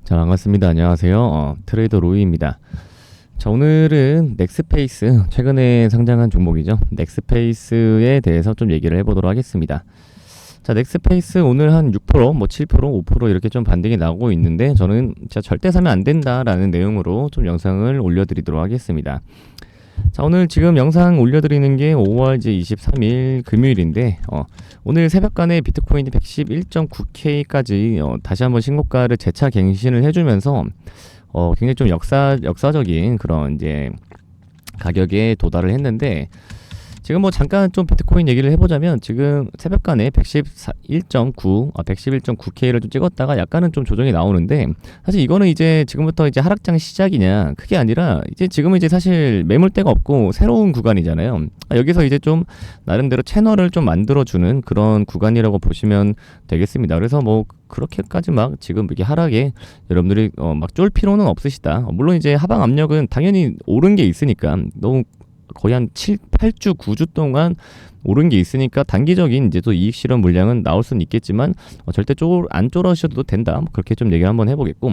자, 반갑습니다. 안녕하세요. 트레이더 로이입니다. 자, 오늘은 넥스페이스, 최근에 상장한 종목이죠. 넥스페이스에 대해서 좀 얘기를 해보도록 하겠습니다. 자, 넥스페이스 오늘 한 6%, 7%, 5% 이렇게 좀 반등이 나오고 있는데, 저는 진짜 절대 사면 안 된다라는 내용으로 좀 영상을 올려드리도록 하겠습니다. 자, 오늘 지금 영상 올려드리는 게 5월 23일 금요일인데, 오늘 새벽간에 비트코인이 111.9K까지 다시 한번 신고가를 재차 갱신을 해주면서 굉장히 좀 역사적인 그런 이제 가격에 도달을 했는데, 지금 뭐 잠깐 좀 비트코인 얘기를 해보자면, 지금 새벽간에 111.9K를 좀 찍었다가 약간은 좀 조정이 나오는데, 사실 이거는 이제 지금부터 이제 하락장 시작이냐, 그게 아니라 이제 지금은 이제 사실 매물대가 없고 새로운 구간이잖아요. 여기서 이제 좀 나름대로 채널을 좀 만들어주는 그런 구간이라고 보시면 되겠습니다. 그래서 뭐 그렇게까지 막 지금 이게 하락에 여러분들이 막 쫄 필요는 없으시다. 물론 이제 하방 압력은 당연히 오른 게 있으니까, 너무 거의 한 8주, 9주 동안 오른 게 있으니까 단기적인 이제 또 이익 실현 물량은 나올 수는 있겠지만, 절대 안 쫄아셔도 된다. 뭐 그렇게 좀 얘기를 한번 해보겠고.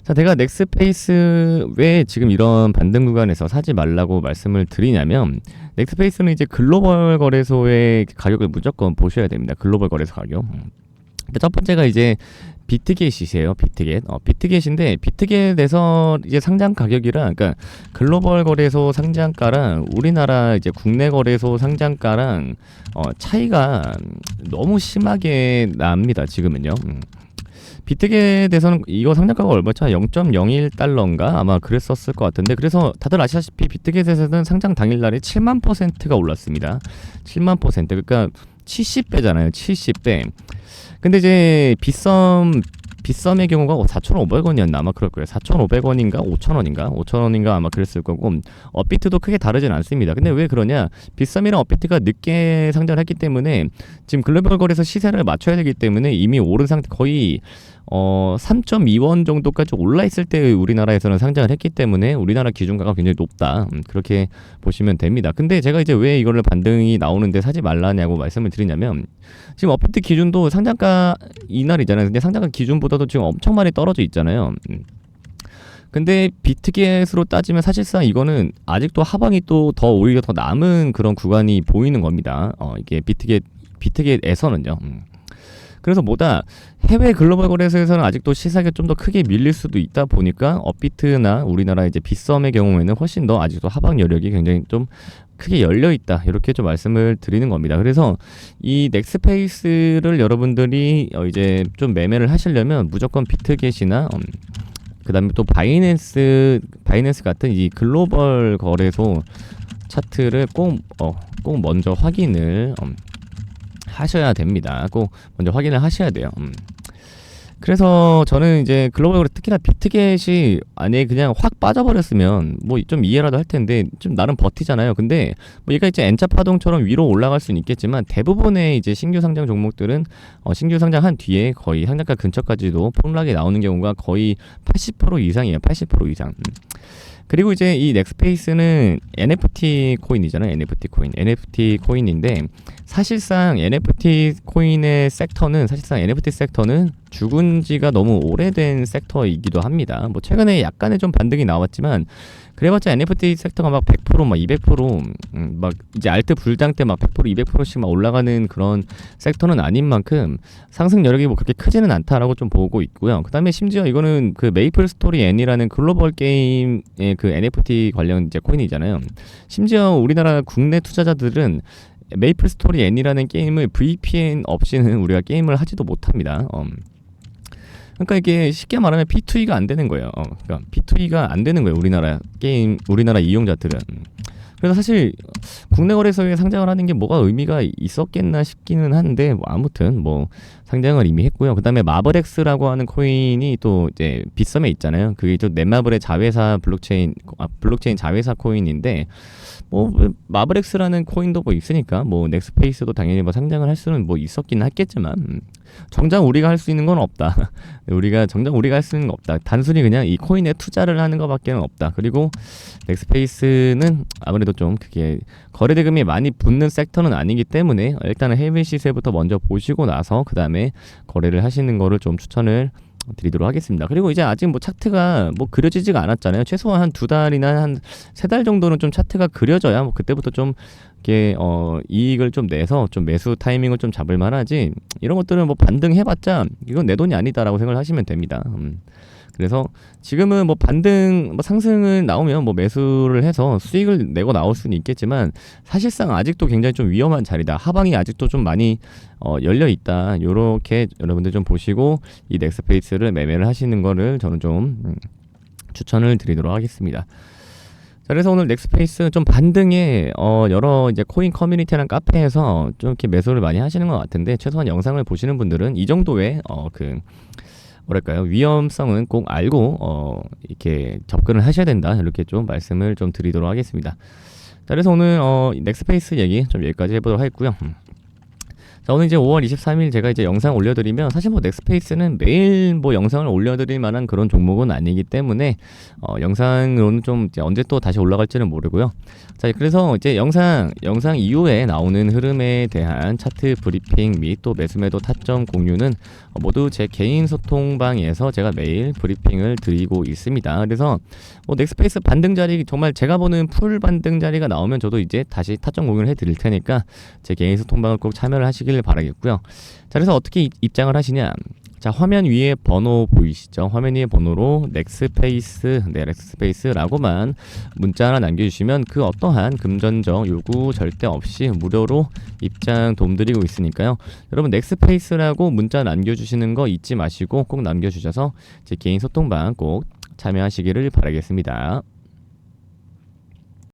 자, 제가 넥스페이스 왜 지금 이런 반등 구간에서 사지 말라고 말씀을 드리냐면, 넥스페이스는 이제 글로벌 거래소의 가격을 무조건 보셔야 됩니다. 글로벌 거래소 가격. 첫 번째가 이제 비트겟이세요. 비트겟. 비트겟인데, 비트겟에서 이제 상장 가격이랑, 그러니까 글로벌 거래소 상장가랑 우리나라 이제 국내 거래소 상장가랑 차이가 너무 심하게 납니다. 지금은요. 비트겟에서는 이거 상장가가 얼마죠? 0.01달러인가? 아마 그랬었을 것 같은데, 그래서 다들 아시다시피 비트겟에서는 상장 당일날에 7만%가 올랐습니다. 7만%. 그러니까 70배잖아요. 70배. 근데 이제 빗썸의 경우가 4,500원이었나 아마 그럴 거예요. 4,500원인가 5,000원인가 5,000원인가 아마 그랬을 거고, 업비트도 크게 다르진 않습니다. 근데 왜 그러냐? 빗썸이랑 업비트가 늦게 상장을 했기 때문에 지금 글로벌 거래소 시세를 맞춰야 되기 때문에 이미 오른 상태, 거의 3.2원 정도까지 올라 있을 때 우리나라에서는 상장을 했기 때문에 우리나라 기준가가 굉장히 높다. 그렇게 보시면 됩니다. 근데 제가 이제 왜 이거를 반등이 나오는데 사지 말라냐고 말씀을 드리냐면, 지금 업비트 기준도 상장가 이날이잖아요. 근데 상장가 기준보다도 지금 엄청 많이 떨어져 있잖아요. 근데 비트겟으로 따지면 사실상 이거는 아직도 하방이 또 더 오히려 더 남은 그런 구간이 보이는 겁니다. 이게 비트겟에서는요. 그래서 뭐다, 해외 글로벌 거래소에서는 아직도 시세가 좀 더 크게 밀릴 수도 있다 보니까 업비트나 우리나라 이제 빗썸의 경우에는 훨씬 더 아직도 하방 여력이 굉장히 좀 크게 열려 있다, 이렇게 좀 말씀을 드리는 겁니다. 그래서 이 넥스페이스를 여러분들이 이제 좀 매매를 하시려면 무조건 비트겟이나 그다음에 또 바이낸스 같은 이 글로벌 거래소 차트를 꼭 먼저 확인을 하셔야 됩니다. 꼭 먼저 확인을 하셔야 돼요. 그래서 저는 이제 글로벌, 특히나 비트겟이 안에 그냥 확 빠져버렸으면 뭐 좀 이해라도 할 텐데, 좀 나름 버티잖아요. 근데 뭐 얘가 이제 N자 파동처럼 위로 올라갈 수는 있겠지만, 대부분의 이제 신규 상장 종목들은 신규 상장한 뒤에 거의 상장가 근처까지도 폭락이 나오는 경우가 거의 80% 이상이에요. 80% 이상. 그리고 이제 이 넥스페이스는 NFT 코인이잖아요. NFT 코인인데, 사실상 NFT 섹터는 죽은 지가 너무 오래된 섹터이기도 합니다. 뭐 최근에 약간의 좀 반등이 나왔지만, 그래봤자 NFT 섹터가 막 100%, 막 200%, 막 이제 알트 불장 때 막 100%, 200%씩 막 올라가는 그런 섹터는 아닌 만큼 상승 여력이 뭐 그렇게 크지는 않다라고 좀 보고 있고요. 그 다음에 심지어 이거는 그 메이플 스토리 N이라는 글로벌 게임의 그 NFT 관련 이제 코인이잖아요. 심지어 우리나라 국내 투자자들은 메이플 스토리 N이라는 게임을 VPN 없이는 우리가 게임을 하지도 못합니다. 그러니까 이게 쉽게 말하면 P2E가 안 되는 거예요. 그러니까 P2E가 안 되는 거예요. 우리나라 이용자들은. 그래서 사실 국내 거래소에 상장을 하는 게 뭐가 의미가 있었겠나 싶기는 한데, 뭐 아무튼 뭐 상장을 이미 했고요. 그다음에 마블엑스라고 하는 코인이 또 이제 빗썸에 있잖아요. 그게 또 넷마블의 블록체인 자회사 코인인데, 뭐 마블엑스라는 코인도 뭐 있으니까 뭐 넥스페이스도 당연히 뭐 상장을 할 수는 뭐 있었긴 했겠지만, 정작 우리가 할 수 있는 건 없다. 정작 우리가 할 수 있는 건 없다. 단순히 그냥 이 코인에 투자를 하는 것밖에는 없다. 그리고 넥스페이스는 아무래도 좀 그게 거래 대금이 많이 붙는 섹터는 아니기 때문에, 일단은 해외 시세부터 먼저 보시고 나서 그 다음에 거래를 하시는 거를 좀 추천을 드리도록 하겠습니다. 그리고 이제 아직 뭐 차트가 뭐 그려지지가 않았잖아요. 최소한 한 2달이나 한 3달 정도는 좀 차트가 그려져야 뭐 그때부터 좀 이렇게 이익을 좀 내서 좀 매수 타이밍을 좀 잡을 만하지, 이런 것들은 뭐 반등해봤자 이건 내 돈이 아니다라고 생각을 하시면 됩니다. 그래서 지금은 뭐 반등, 뭐 상승을 나오면 뭐 매수를 해서 수익을 내고 나올 수는 있겠지만, 사실상 아직도 굉장히 좀 위험한 자리다. 하방이 아직도 좀 많이 열려 있다. 요렇게 여러분들 좀 보시고 이 넥스페이스를 매매를 하시는 거를 저는 좀 추천을 드리도록 하겠습니다. 자, 그래서 오늘 넥스페이스 좀 반등에 여러 이제 코인 커뮤니티랑 카페에서 좀 이렇게 매수를 많이 하시는 것 같은데, 최소한 영상을 보시는 분들은 이 정도의 뭐랄까요, 위험성은 꼭 알고 이렇게 접근을 하셔야 된다, 이렇게 좀 말씀을 좀 드리도록 하겠습니다. 자, 그래서 오늘 넥스페이스 얘기 좀 여기까지 해보도록 하겠고요. 자, 오늘 이제 5월 23일 제가 이제 영상 올려드리면, 사실 뭐 넥스페이스는 매일 뭐 영상을 올려드릴 만한 그런 종목은 아니기 때문에 영상으로는 좀 이제 언제 또 다시 올라갈지는 모르고요. 자, 그래서 이제 영상 이후에 나오는 흐름에 대한 차트 브리핑 및 또 매수매도 타점 공유는 모두 제 개인 소통방에서 제가 매일 브리핑을 드리고 있습니다. 그래서 뭐 넥스페이스 반등 자리, 정말 제가 보는 풀 반등 자리가 나오면 저도 이제 다시 타점 공유를 해드릴 테니까 제 개인 소통방을 꼭 참여를 하시길 바라겠고요. 자, 그래서 어떻게 입장을 하시냐? 자, 화면 위에 번호 보이시죠? 화면 위에 번호로 넥스페이스라고만 문자 하나 남겨주시면 그 어떠한 금전적 요구 절대 없이 무료로 입장 도움드리고 있으니까요. 여러분 넥스페이스라고 문자 남겨주시는 거 잊지 마시고 꼭 남겨주셔서 제 개인 소통방 꼭 참여하시기를 바라겠습니다.